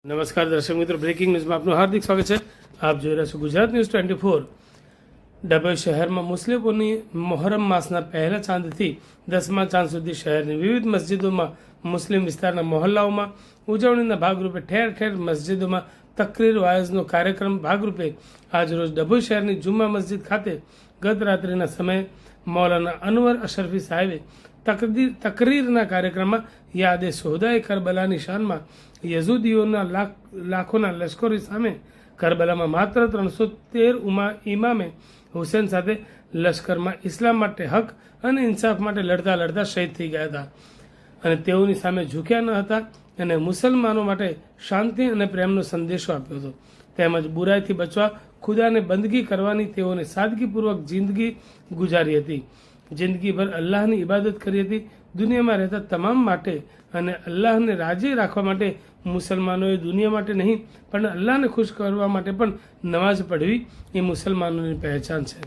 નમસ્કાર દર્શક મિત્રો, બ્રેકિંગ ન્યૂઝમાં આપનું હાર્દિક સ્વાગત છે। આપ જોઈ રહ્યા છો ગુજરાત ન્યૂઝ 24। ડભોઈ શહેરમાં મુસ્લિમોની મોહરમ માસના પહેલા ચાંદથી 10મા ચાંદ સુધી શહેરની વિવિધ મસ્જિદોમાં મુસ્લિમ વિસ્તારના મહોલ્લાઓમાં ઉજવણીના ભાગરૂપે ઠેર ઠેર મસ્જિદોમાં તકરીર વાયઝનો કાર્યક્રમ ભાગરૂપે આજરોજ ડભોઈ શહેરની જુમ્મા મસ્જિદ ખાતે ગત રાત્રિના સમયે મૌલાના અનવર અશરફી સાહેબે તકરીરના કાર્યક્રમમાં યાદે શોહદાએ કરબલાની શાનમાં યઝુદીઓના લાખોના લશ્કરી સામે કરબલામાં માત્ર 313 ઇમામે હુસેન સાથે લશ્કરમાં ઇસ્લામ માટે હક અને ઇન્સાફ માટે લડતા લડતા શહીદ થઈ ગયા હતા અને તેઓની સામે ઝૂક્યા ન હતા અને મુસલમાનો માટે શાંતિ અને પ્રેમનો સંદેશો આપ્યો હતો। તેમજ બુરાઈથી બચવા ખુદાને બંદગી કરવાની તેઓને સાદગીપૂર્વક જિંદગી ગુજારી હતી। જિંદગીભર અલ્લાહની ઇબાદત કરી હતી। દુનિયામાં રહેતા તમામ માટે અને અલ્લાહને રાજી રાખવા માટે મુસલમાનોએ દુનિયા માટે નહીં પણ અલ્લાહને ખુશ કરવા માટે પણ નમાઝ પઢવી એ મુસલમાનોની પહેચાન છે।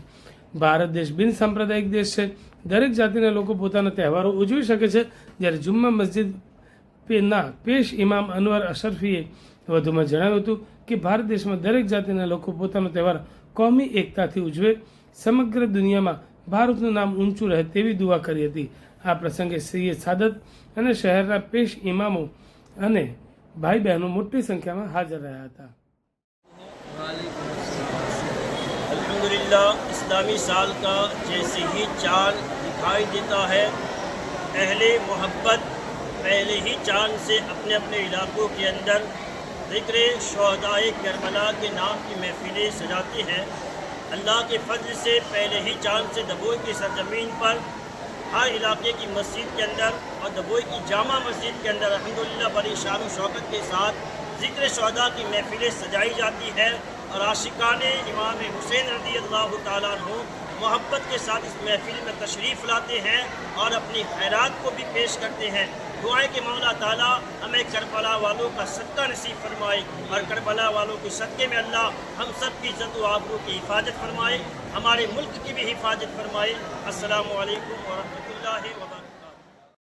ભારત દેશ બિન સાંપ્રદાયિક દેશ છે। દરેક જાતિના લોકો પોતાના તહેવારો ઉજવી શકે છે। જ્યારે જુમ્મા મસ્જિદના પેશ ઇમામ અનવર અશરફીએ વધુમાં જણાવ્યું હતું કે ભારત દેશમાં દરેક જાતિના લોકો પોતાનો તહેવાર કોમી એકતાથી ઉજવે। સમગ્ર દુનિયામાં ભારતનું નામ ઊંચું રહે તેવી દુઆ કરી હતી। આ પ્રસંગે સૈયદ સાદત અને શહેરના પેશ ઇમામો અને भाई बहनों मोटी संख्या में हाजिर रहा था। अल्हम्दुलिल्लाह, इस्लामी साल का जैसे ही चाँद दिखाई देता है, अहले मोहब्बत पहले ही चाँद से अपने अपने इलाकों के अंदर ज़िक्र शुहदाए करबला के नाम की महफिलें सजाते हैं। अल्लाह के फजल से पहले ही चाँद से डभोई की सरजमीन पर हर इलाके की मस्जिद के अंदर और डभोई की जामा मस्जिद के अंदर अल्हम्दुलिल्लाह बड़ी शान और शौकत के साथ ज़िक्र शुहदा की महफिलें सजाई जाती है और आशिकाने इमाम हुसैन रज़ी अल्लाह तआला अन्हु मोहब्बत के साथ इस महफिल में तशरीफ़ लाते हैं और अपनी खैरात को भी पेश करते हैं। दुआएं कि मौला ताला हमें करबला वालों का सदका नसीब फरमाए और करबला वालों के सदक़े में अल्लाह हम सब की इज़्ज़त व आबरू की हिफाजत फरमाए, हमारे मुल्क की भी हिफाजत फरमाए। अस्सलामु अलैकुम व रहमतुल्लाहि व बरकातहू।